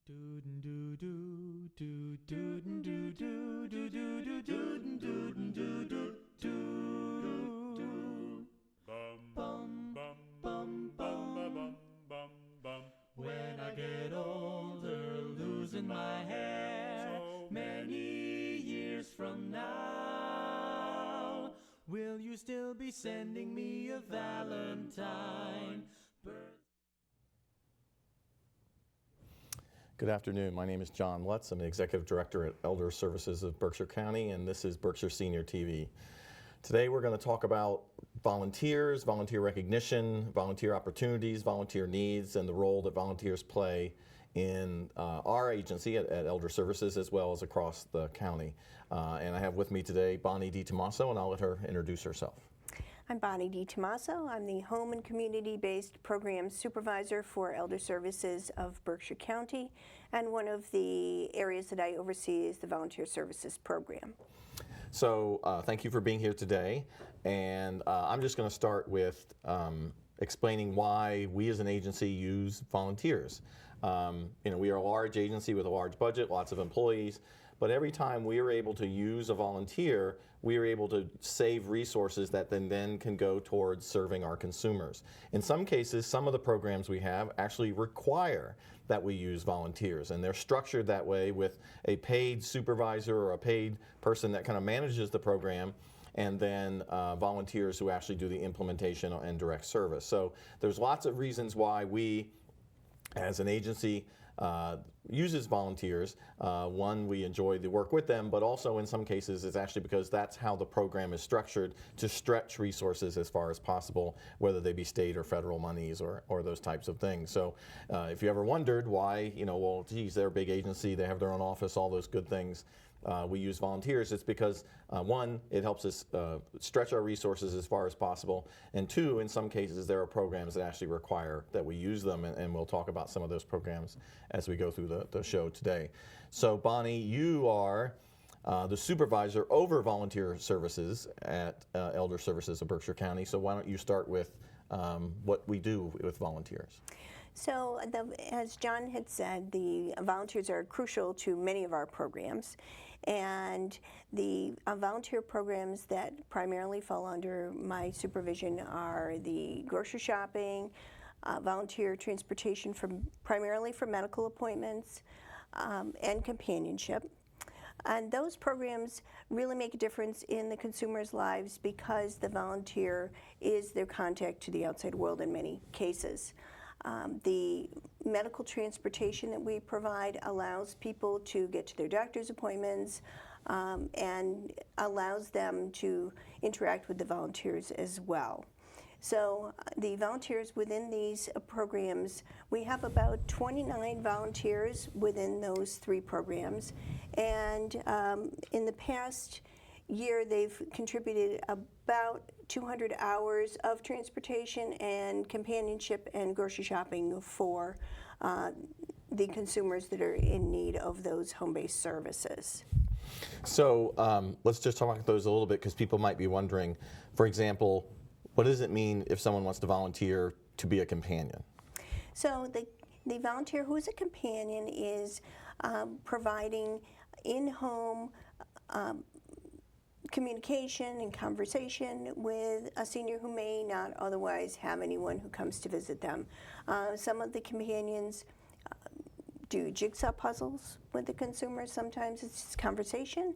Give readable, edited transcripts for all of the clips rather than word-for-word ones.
When I get older, losing my hair, so many years from now, will you still be sending me a Valentine? Good afternoon. My name is John Lutz. I'm the Executive Director at Elder Services of Berkshire County, and this is Berkshire Senior TV. Today we're going to talk about volunteers, volunteer recognition, volunteer opportunities, volunteer needs, and the role that volunteers play in our agency at Elder Services as well as across the county. And I have with me today Bonnie DiTomaso, and I'll let her introduce herself. I'm Bonnie DiTomaso. I'm the Home and Community-Based Program Supervisor for Elder Services of Berkshire County, and one of the areas that I oversee is the Volunteer Services Program. So thank you for being here today, and I'm just going to start with explaining why we as an agency use volunteers. We are a large agency with a large budget, lots of employees, but every time we are able to use a volunteer, we are able to save resources that then can go towards serving our consumers. In some cases, some of the programs we have actually require that we use volunteers, and they're structured that way with a paid supervisor or a paid person that kind of manages the program, and then volunteers who actually do the implementation and direct service. So there's lots of reasons why we, as an agency, uses volunteers. One, we enjoy the work with them, but also in some cases it's actually because that's how the program is structured, to stretch resources as far as possible, whether they be state or federal monies or those types of things. So if you ever wondered why, well, geez, they're a big agency, they have their own office, all those good things, we use volunteers, it's because one, it helps us stretch our resources as far as possible, and two, in some cases there are programs that actually require that we use them, and we'll talk about some of those programs as we go through the show today. So Bonnie, you are the supervisor over volunteer services at Elder Services of Berkshire County, so why don't you start with what we do with volunteers. So, as John had said, the volunteers are crucial to many of our programs, and the volunteer programs that primarily fall under my supervision are the grocery shopping, volunteer transportation primarily for medical appointments, and companionship. And those programs really make a difference in the consumers' lives because the volunteer is their contact to the outside world in many cases. The medical transportation that we provide allows people to get to their doctor's appointments and allows them to interact with the volunteers as well. So the volunteers within these programs, we have about 29 volunteers within those three programs, and in the past year they've contributed about 200 hours of transportation and companionship and grocery shopping for the consumers that are in need of those home-based services. So let's just talk about those a little bit, because people might be wondering, for example, what does it mean if someone wants to volunteer to be a companion? So the volunteer who is a companion is providing in-home communication and conversation with a senior who may not otherwise have anyone who comes to visit them. Some of the companions do jigsaw puzzles with the consumers. Sometimes it's just conversation.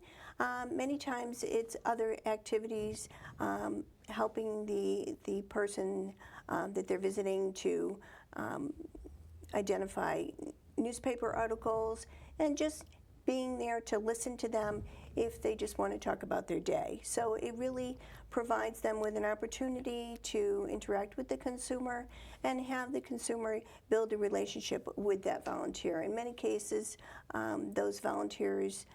Many times it's other activities, helping the person that they're visiting to identify newspaper articles, and just being there to listen to them if they just want to talk about their day. So it really provides them with an opportunity to interact with the consumer and have the consumer build a relationship with that volunteer. In many cases, those volunteers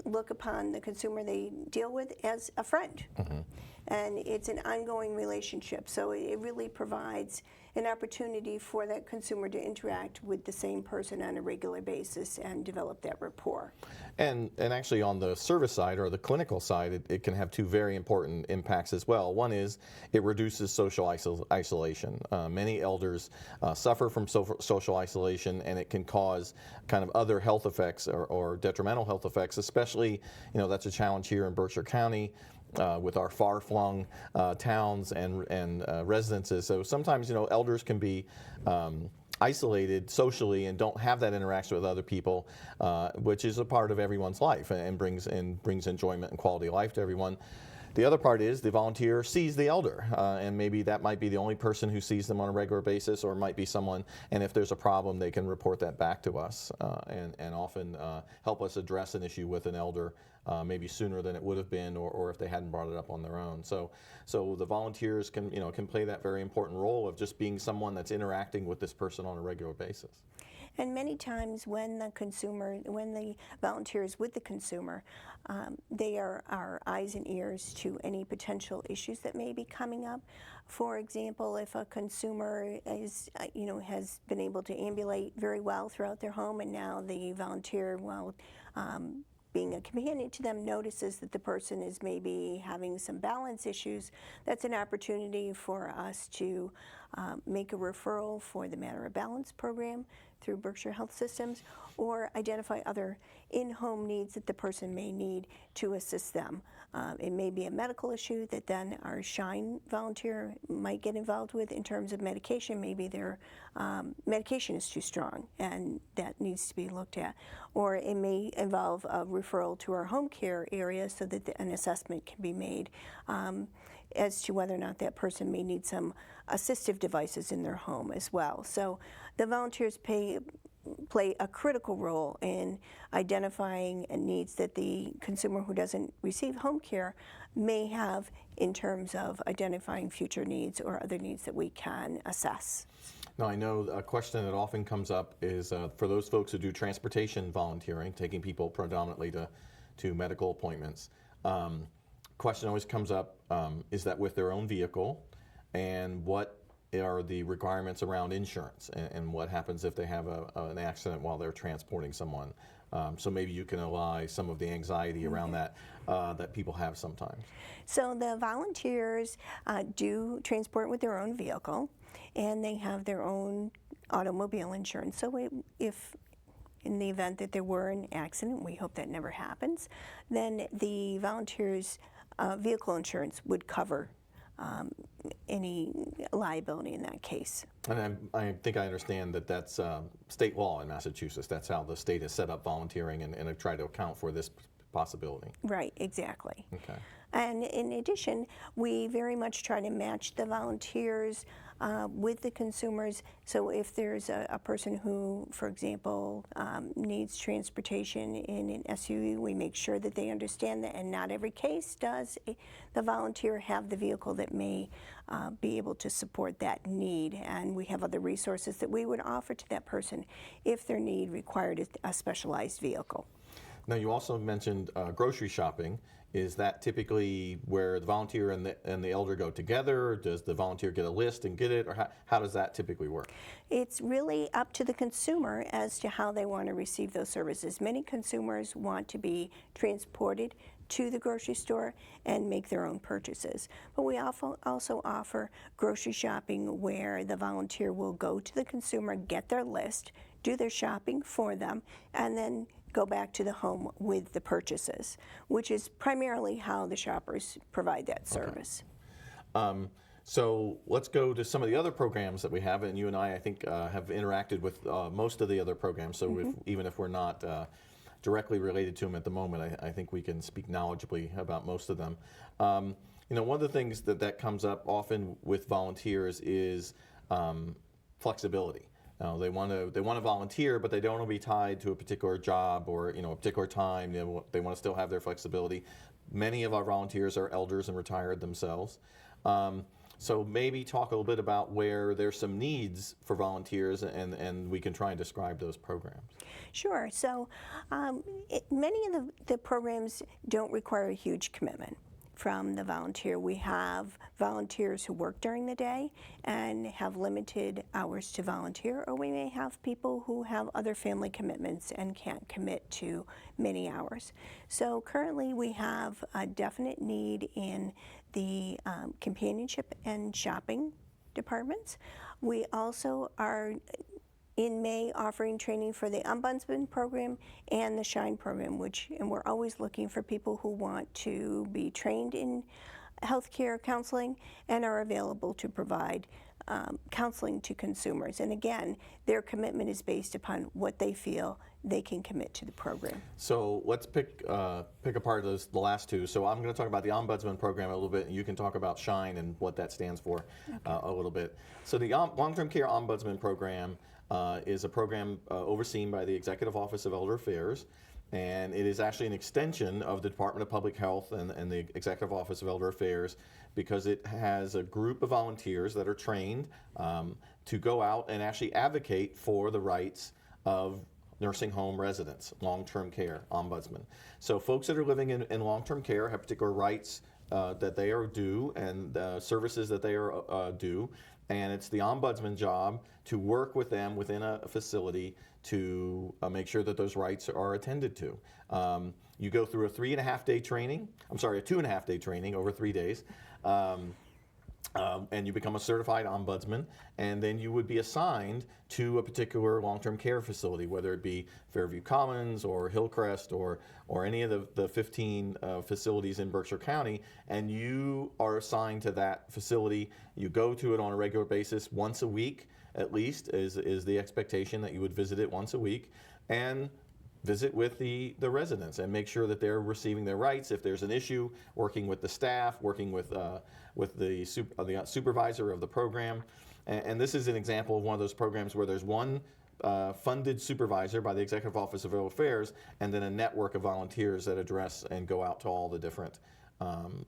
look upon the consumer they deal with as a friend. Mm-hmm. And it's an ongoing relationship. So it really provides an opportunity for that consumer to interact with the same person on a regular basis and develop that rapport. And actually on the service side or the clinical side, it can have two very important impacts as well. One is it reduces social isolation. Many elders suffer from social isolation, and it can cause kind of other health effects or detrimental health effects, especially, that's a challenge here in Berkshire County. With our far-flung towns and residences. So sometimes, elders can be isolated socially and don't have that interaction with other people, which is a part of everyone's life and brings enjoyment and quality of life to everyone. The other part is the volunteer sees the elder, and maybe that might be the only person who sees them on a regular basis, or it might be someone, and if there's a problem, they can report that back to us and often help us address an issue with an elder maybe sooner than it would have been, or if they hadn't brought it up on their own. So the volunteers can play that very important role of just being someone that's interacting with this person on a regular basis. And many times when the volunteer is with the consumer, they are our eyes and ears to any potential issues that may be coming up. For example, if a consumer is, has been able to ambulate very well throughout their home, and now the volunteer, while being a companion to them, notices that the person is maybe having some balance issues, that's an opportunity for us to make a referral for the Matter of Balance program through Berkshire Health Systems, or identify other in-home needs that the person may need to assist them. It may be a medical issue that then our SHINE volunteer might get involved with in terms of medication. Maybe their medication is too strong and that needs to be looked at. Or it may involve a referral to our home care area so that an assessment can be made as to whether or not that person may need some assistive devices in their home as well. So the volunteers play a critical role in identifying needs that the consumer who doesn't receive home care may have in terms of identifying future needs or other needs that we can assess. Now, I know a question that often comes up is for those folks who do transportation volunteering, taking people predominantly to medical appointments. Question always comes up, is that with their own vehicle, and what are the requirements around insurance, and what happens if they have an accident while they're transporting someone? So maybe you can allay some of the anxiety around that people have sometimes. So the volunteers do transport with their own vehicle, and they have their own automobile insurance. So if in the event that there were an accident, we hope that never happens, then the volunteers' vehicle insurance would cover any liability in that case. And I think I understand that that's state law in Massachusetts. That's how the state has set up volunteering and have tried to account for this possibility. Right, exactly. Okay. And in addition, we very much try to match the volunteers with the consumers. So if there's a person who, for example, needs transportation in an SUV, we make sure that they understand that, and not every case does the volunteer have the vehicle that may be able to support that need. And we have other resources that we would offer to that person if their need required a specialized vehicle. Now, you also mentioned grocery shopping. Is that typically where the volunteer and the elder go together? Does the volunteer get a list and get it, or how does that typically work? It's really up to the consumer as to how they want to receive those services. Many consumers want to be transported to the grocery store and make their own purchases. But we also offer grocery shopping where the volunteer will go to the consumer, get their list, do their shopping for them, and then go back to the home with the purchases, which is primarily how the shoppers provide that service. Okay. So let's go to some of the other programs that we have, and you and I think, have interacted with most of the other programs, so even if we're not directly related to them at the moment, I think we can speak knowledgeably about most of them. One of the things that comes up often with volunteers is flexibility. They want to volunteer, but they don't want to be tied to a particular job or a particular time. They want to still have their flexibility. Many of our volunteers are elders and retired themselves. So maybe talk a little bit about where there's some needs for volunteers, and we can try and describe those programs. Sure. So many of the programs don't require a huge commitment. from the volunteer. We have volunteers who work during the day and have limited hours to volunteer, or we may have people who have other family commitments and can't commit to many hours. So currently we have a definite need in the companionship and shopping departments. We also are in May offering training for the Ombudsman program and the SHINE program, and we're always looking for people who want to be trained in healthcare counseling and are available to provide counseling to consumers. And again, their commitment is based upon what they feel they can commit to the program. So let's pick apart the last two. So I'm going to talk about the Ombudsman program a little bit, and you can talk about SHINE and what that stands for a little bit. So the Long-Term Care Ombudsman program is a program overseen by the Executive Office of Elder Affairs, and it is actually an extension of the Department of Public Health and the Executive Office of Elder Affairs, because it has a group of volunteers that are trained to go out and actually advocate for the rights of nursing home residents, long-term care ombudsman. So folks that are living in long-term care have particular rights that they are due and services that they are due, and it's the ombudsman job to work with them within a facility to make sure that those rights are attended to. You go through a 2.5-day training over 3 days. And you become a certified ombudsman, and then you would be assigned to a particular long-term care facility, whether it be Fairview Commons or Hillcrest or any of the 15 facilities in Berkshire County, and you are assigned to that facility. You go to it on a regular basis, once a week at least is the expectation, that you would visit it once a week and visit with the residents and make sure that they're receiving their rights. If there's an issue, working with the staff, working with the supervisor of the program. And this is an example of one of those programs where there's one funded supervisor by the Executive Office of Elder Affairs, and then a network of volunteers that address and go out to all the different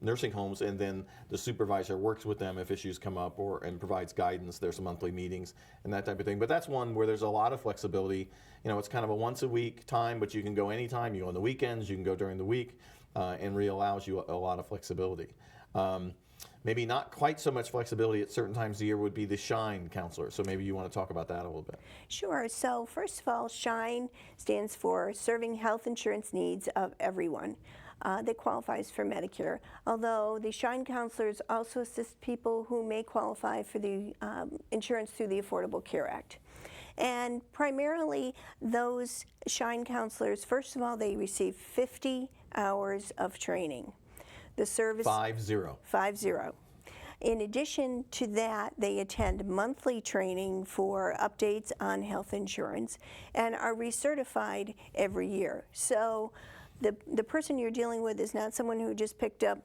nursing homes, and then the supervisor works with them if issues come up and provides guidance. There's monthly meetings and that type of thing. But that's one where there's a lot of flexibility. You know, it's kind of a once a week time, but you can go anytime. You go on the weekends, you can go during the week, and really allows you a lot of flexibility. Maybe not quite so much flexibility at certain times of the year would be the SHINE counselor. So maybe you want to talk about that a little bit. Sure. So first of all, SHINE stands for Serving Health Insurance Needs of Everyone. That qualifies for Medicare, although the SHINE counselors also assist people who may qualify for the insurance through the Affordable Care Act. And primarily those SHINE counselors, first of all, they receive 50 hours of training. The service 50. In addition to that, they attend monthly training for updates on health insurance and are recertified every year. So the person you're dealing with is not someone who just picked up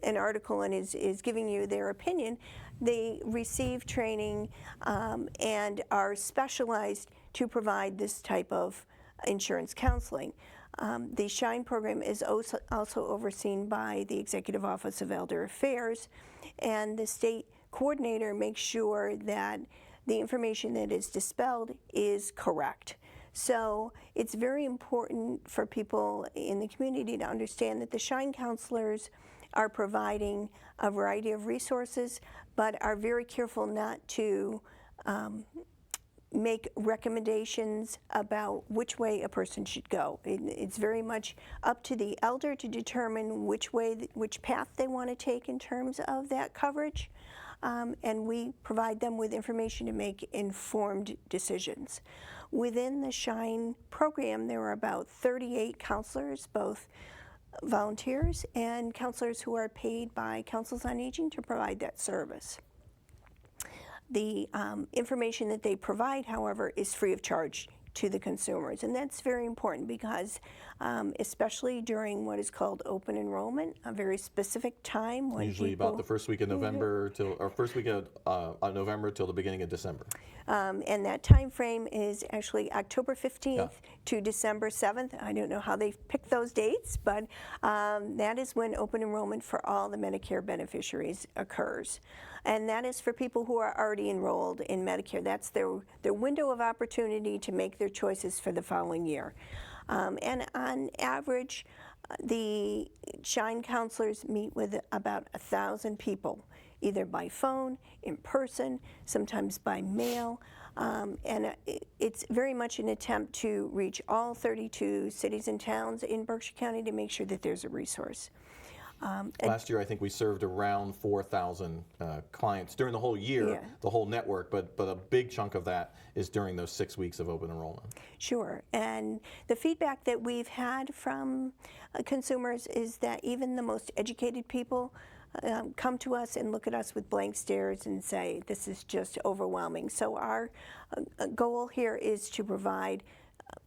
an article and is giving you their opinion. They receive training and are specialized to provide this type of insurance counseling. The SHINE program is also overseen by the Executive Office of Elder Affairs, and the state coordinator makes sure that the information that is dispelled is correct. So it's very important for people in the community to understand that the SHINE counselors are providing a variety of resources, but are very careful not to make recommendations about which way a person should go. It's very much up to the elder to determine which path they want to take in terms of that coverage. And we provide them with information to make informed decisions. Within the SHINE program, there are about 38 counselors, both volunteers and counselors who are paid by Councils on Aging to provide that service. The information that they provide, however, is free of charge to the consumers, and that's very important because especially during what is called open enrollment, a very specific time when usually about the first week of November till November till the beginning of December. And that time frame is actually October 15th to December 7th. I don't know how they picked those dates, but that is when open enrollment for all the Medicare beneficiaries occurs. And that is for people who are already enrolled in Medicare. That's their window of opportunity to make their choices for the following year. And on average, the Shine counselors meet with about 1,000 people, either by phone, in person, sometimes by mail. And it's very much an attempt to reach all 32 cities and towns in Berkshire County to make sure that there's a resource. Last year, I think we served around 4,000 clients during the whole year, Yeah. the whole network, but a big chunk of that is during those 6 weeks of open enrollment. Sure, and the feedback that we've had from consumers is that even the most educated people come to us and look at us with blank stares and say, this is just overwhelming. So our goal here is to provide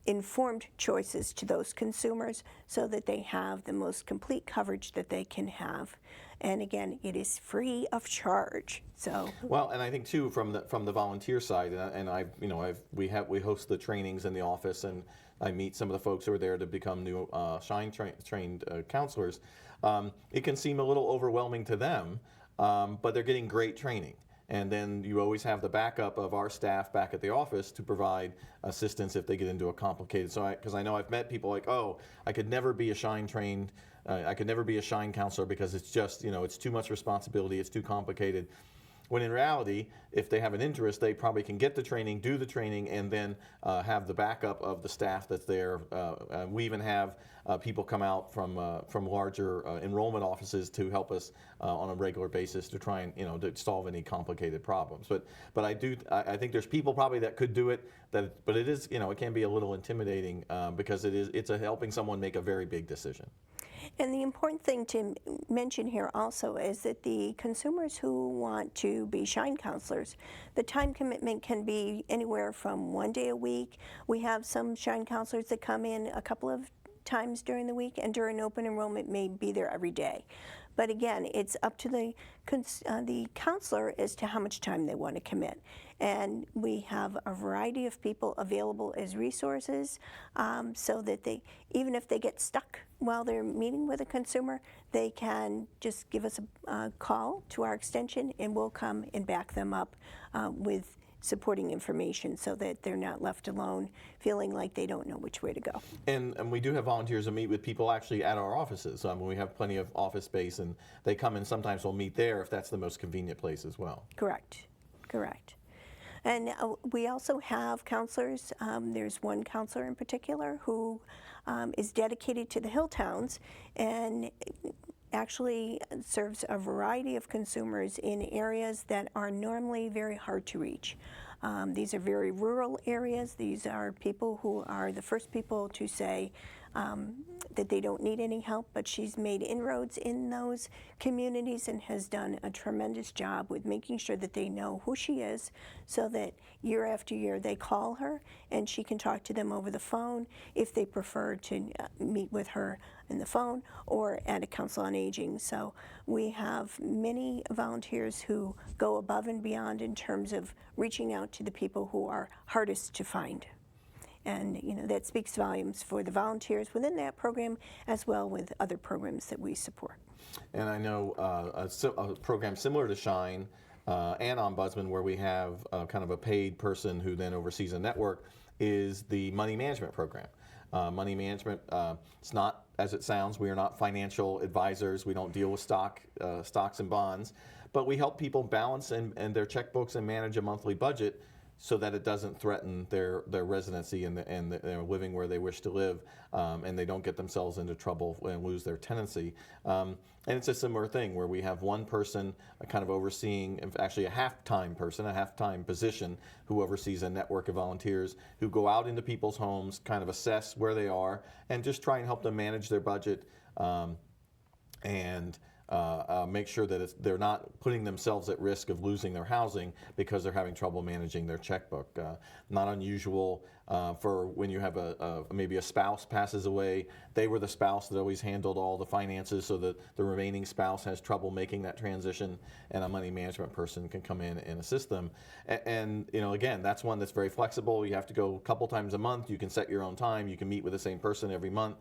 informed choices to those consumers so that they have the most complete coverage that they can have. And again, it is free of charge. So well, and I think too from the volunteer side, we host the trainings in the office, and I meet some of the folks who are there to become new Shine trained counselors. It can seem a little overwhelming to them, but they're getting great training. And then you always have the backup of our staff back at the office to provide assistance if they get into a complicated. So, because I know I've met people like, oh, I could never be a Shine trained, I could never be a Shine counselor because it's just, it's too much responsibility, it's too complicated. When in reality, if they have an interest, they probably can get the training, do the training, and then have the backup of the staff that's there. We even have people come out from larger enrollment offices to help us on a regular basis to try and to solve any complicated problems. But I think there's people probably that could do it. But it is it can be a little intimidating because it's helping someone make a very big decision. And the important thing to mention here also is that the consumers who want to be Shine counselors, the time commitment can be anywhere from 1 day a week. We have some Shine counselors that come in a couple of times during the week, and during open enrollment may be there every day. But again, it's up to the counselor as to how much time they want to commit. And we have a variety of people available as resources so that even if they get stuck while they're meeting with a consumer, they can just give us a call to our extension, and we'll come and back them up with supporting information so that they're not left alone feeling like they don't know which way to go. And we do have volunteers that meet with people actually at our offices. We have plenty of office space, and they come and sometimes we'll meet there if that's the most convenient place as well. Correct. And we also have counselors. There's one counselor in particular who is dedicated to the hill towns and actually serves a variety of consumers in areas that are normally very hard to reach. These are very rural areas. These are people who are the first people to say that they don't need any help, but she's made inroads in those communities and has done a tremendous job with making sure that they know who she is so that year after year they call her and she can talk to them over the phone if they prefer to meet with her on the phone or at a council on aging. So we have many volunteers who go above and beyond in terms of reaching out to the people who are hardest to find. And that speaks volumes for the volunteers within that program as well with other programs that we support. And I know a program similar to Shine and Ombudsman, where we have kind of a paid person who then oversees a network, is the money management program. Money management, it's not as it sounds. We are not financial advisors. We don't deal with stocks and bonds, but we help people balance and their checkbooks and manage a monthly budget so that it doesn't threaten their residency and they're living where they wish to live, and they don't get themselves into trouble and lose their tenancy. And it's a similar thing where we have one person kind of overseeing, actually a half-time person, a half-time position who oversees a network of volunteers who go out into people's homes, kind of assess where they are, and just try and help them manage their budget and make sure that they're not putting themselves at risk of losing their housing because they're having trouble managing their checkbook. Not unusual for when you have maybe a spouse passes away. They were the spouse that always handled all the finances, so that the remaining spouse has trouble making that transition, and a money management person can come in and assist them. And again, that's one that's very flexible. You have to go a couple times a month. You can set your own time. You can meet with the same person every month.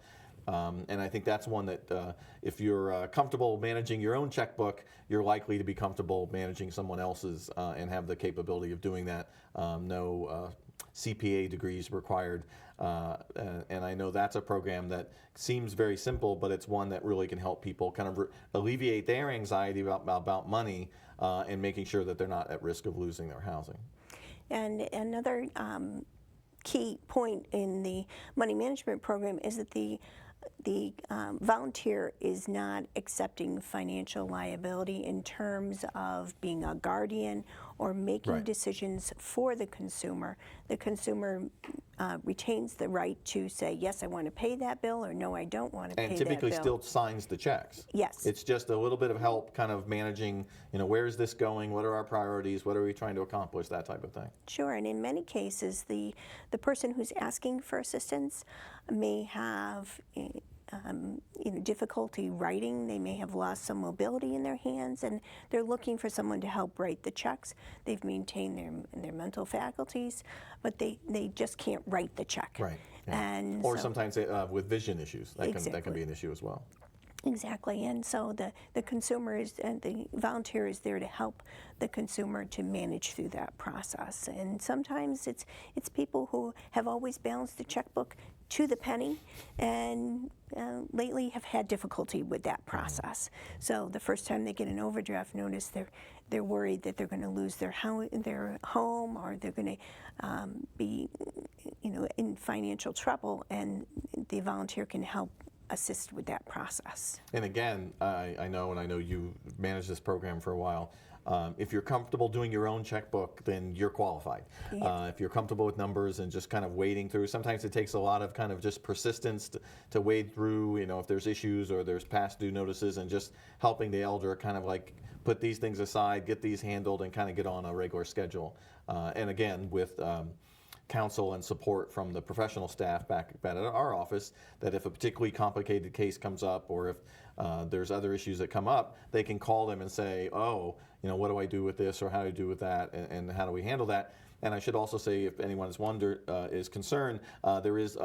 And I think that's one that if you're comfortable managing your own checkbook, you're likely to be comfortable managing someone else's and have the capability of doing that. No CPA degrees required. And I know that's a program that seems very simple, but it's one that really can help people kind of alleviate their anxiety about money and making sure that they're not at risk of losing their housing. And another key point in the money management program is that the volunteer is not accepting financial liability in terms of being a guardian or making decisions for the consumer. The consumer retains the right to say, yes, I want to pay that bill, or no, I don't want to pay that bill. And typically still signs the checks. Yes. It's just a little bit of help kind of managing, where is this going? What are our priorities? What are we trying to accomplish? That type of thing. Sure, and in many cases, the person who's asking for assistance may have difficulty writing. They may have lost some mobility in their hands, and they're looking for someone to help write the checks. They've maintained their mental faculties, but they just can't write the check. Right. Yeah. And or sometimes with vision issues, that can be an issue as well. Exactly, and so the consumer and the volunteer is there to help the consumer to manage through that process. And sometimes it's people who have always balanced the checkbook to the penny, and lately have had difficulty with that process. So the first time they get an overdraft notice, they're worried that they're going to lose their home, or they're going to be in financial trouble, and the volunteer can help assist with that process. And again, I know you've managed this program for a while. If you're comfortable doing your own checkbook, then you're qualified. Yeah. If you're comfortable with numbers and just kind of wading through, sometimes it takes a lot of kind of just persistence to wade through, if there's issues or there's past due notices, and just helping the elder kind of like put these things aside, get these handled, and kind of get on a regular schedule. And again, with counsel and support from the professional staff back at our office, that if a particularly complicated case comes up, or if there's other issues that come up, they can call them and say, oh, what do I do with this, or how do I do with that, and how do we handle that? And I should also say, if anyone is concerned, there is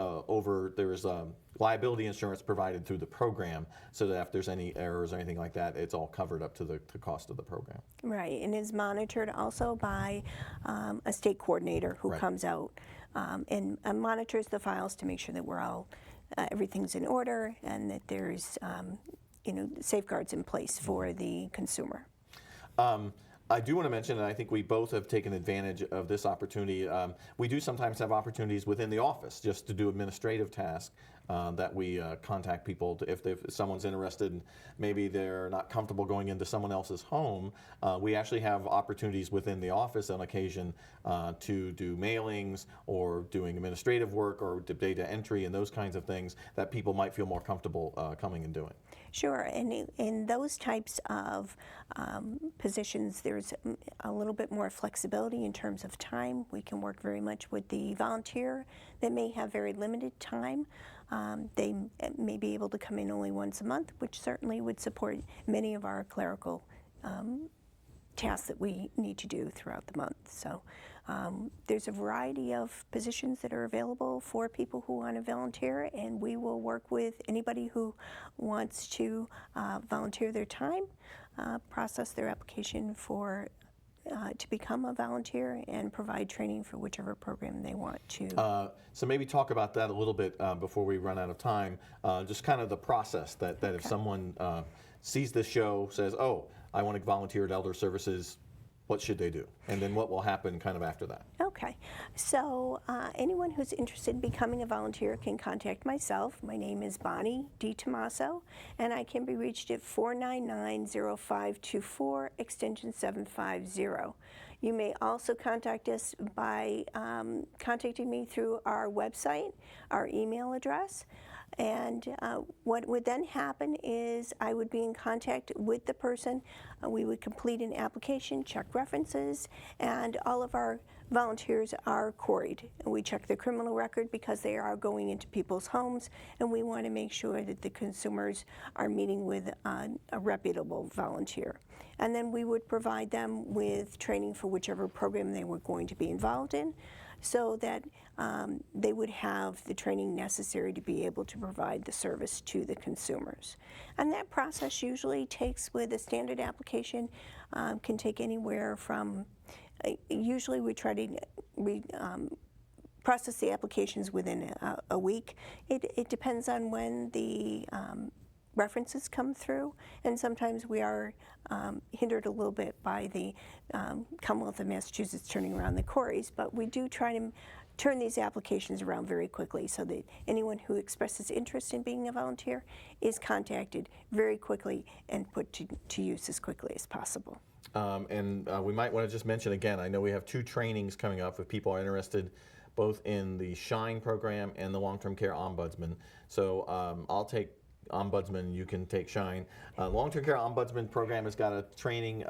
liability insurance provided through the program, so that if there's any errors or anything like that, it's all covered up to the cost of the program. Right, and is monitored also by a state coordinator who comes out and monitors the files to make sure that we're all everything's in order, and that there's safeguards in place for the consumer. I do want to mention, and I think we both have taken advantage of this opportunity. We do sometimes have opportunities within the office just to do administrative tasks that we contact people if someone's interested and maybe they're not comfortable going into someone else's home. We actually have opportunities within the office on occasion to do mailings or doing administrative work or data entry and those kinds of things that people might feel more comfortable coming and doing. Sure, and in those types of positions, there's a little bit more flexibility in terms of time. We can work very much with the volunteer that may have very limited time. They may be able to come in only once a month, which certainly would support many of our clerical tasks that we need to do throughout the month. So there's a variety of positions that are available for people who want to volunteer, and we will work with anybody who wants to volunteer their time, process their application to become a volunteer, and provide training for whichever program they want to. So maybe talk about that a little bit before we run out of time, just kind of the process that if someone sees this show, says, oh, I want to volunteer at Elder Services, what should they do? And then what will happen kind of after that? Okay. So anyone who's interested in becoming a volunteer can contact myself. My name is Bonnie D. Tomaso, and I can be reached at 499-0524, extension 750. You may also contact us by contacting me through our website, our email address. And what would then happen is I would be in contact with the person. We would complete an application, check references, and all of our volunteers are quarried. We check their criminal record because they are going into people's homes, and we want to make sure that the consumers are meeting with a reputable volunteer. And then we would provide them with training for whichever program they were going to be involved in. so that they would have the training necessary to be able to provide the service to the consumers. And that process usually takes, with a standard application, can take anywhere from, usually we try to process the applications within a week. It depends on when the references come through, and sometimes we are hindered a little bit by the Commonwealth of Massachusetts turning around the queries, but we do try to turn these applications around very quickly so that anyone who expresses interest in being a volunteer is contacted very quickly and put to use as quickly as possible. We might want to just mention again, I know we have 2 trainings coming up if people are interested both in the SHINE program and the Long-Term Care Ombudsman. So I'll take Ombudsman, you can take SHINE. Long-Term Care Ombudsman program has got a training,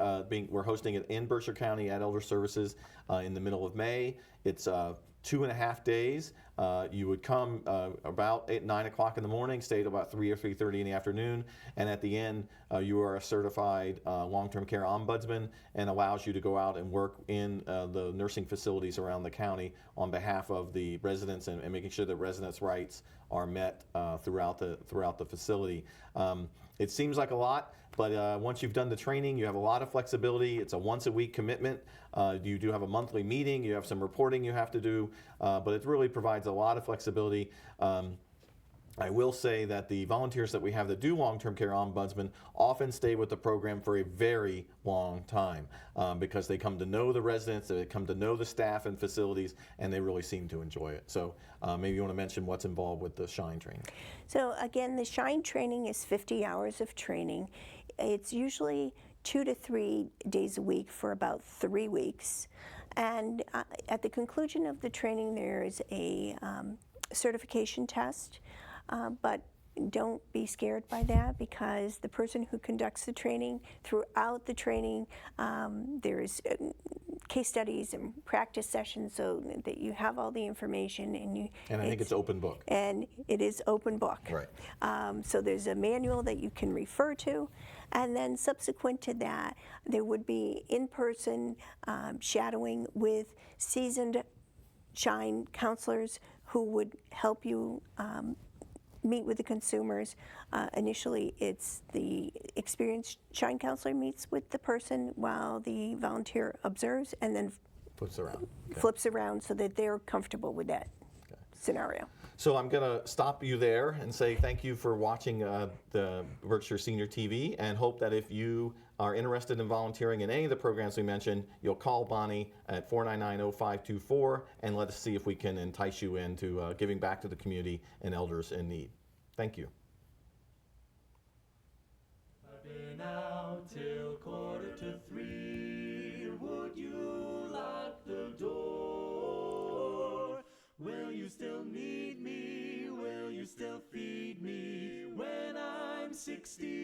we're hosting it in Berkshire County at Elder Services in the middle of May. It's 2.5 days. You would come about 9 o'clock in the morning, stay till about 3 or 3:30 in the afternoon, and at the end you are a certified long-term care ombudsman, and allows you to go out and work in the nursing facilities around the county on behalf of the residents and making sure that residents' rights are met throughout the facility. It seems like a lot, but once you've done the training, you have a lot of flexibility. It's a once-a-week commitment. You do have a monthly meeting. You have some reporting you have to do, but it really provides a lot of flexibility. I will say that the volunteers that we have that do long-term care ombudsman often stay with the program for a very long time because they come to know the residents, they come to know the staff and facilities, and they really seem to enjoy it. So maybe you want to mention what's involved with the SHINE training. So again, the SHINE training is 50 hours of training. It's usually 2 to 3 days a week for about 3 weeks. And at the conclusion of the training, there is a certification test. But don't be scared by that, because the person who conducts the training, throughout the training, there's case studies and practice sessions so that you have all the information. And I think it's open book. And it is open book. Right. So there's a manual that you can refer to. And then subsequent to that, there would be in-person shadowing with seasoned SHINE counselors who would help you meet with the consumers. Initially, it's the experienced SHINE counselor meets with the person while the volunteer observes, and then Flips around. Okay. flips around so that they're comfortable with that scenario. So I'm going to stop you there and say thank you for watching the Berkshire Senior TV, and hope that if you are interested in volunteering in any of the programs we mentioned, you'll call Bonnie at 499-0524 and let us see if we can entice you into giving back to the community and elders in need. Thank you. I've been out till 2:45. Would you lock the door? Will you still need me? Will you still feed me when I'm 60?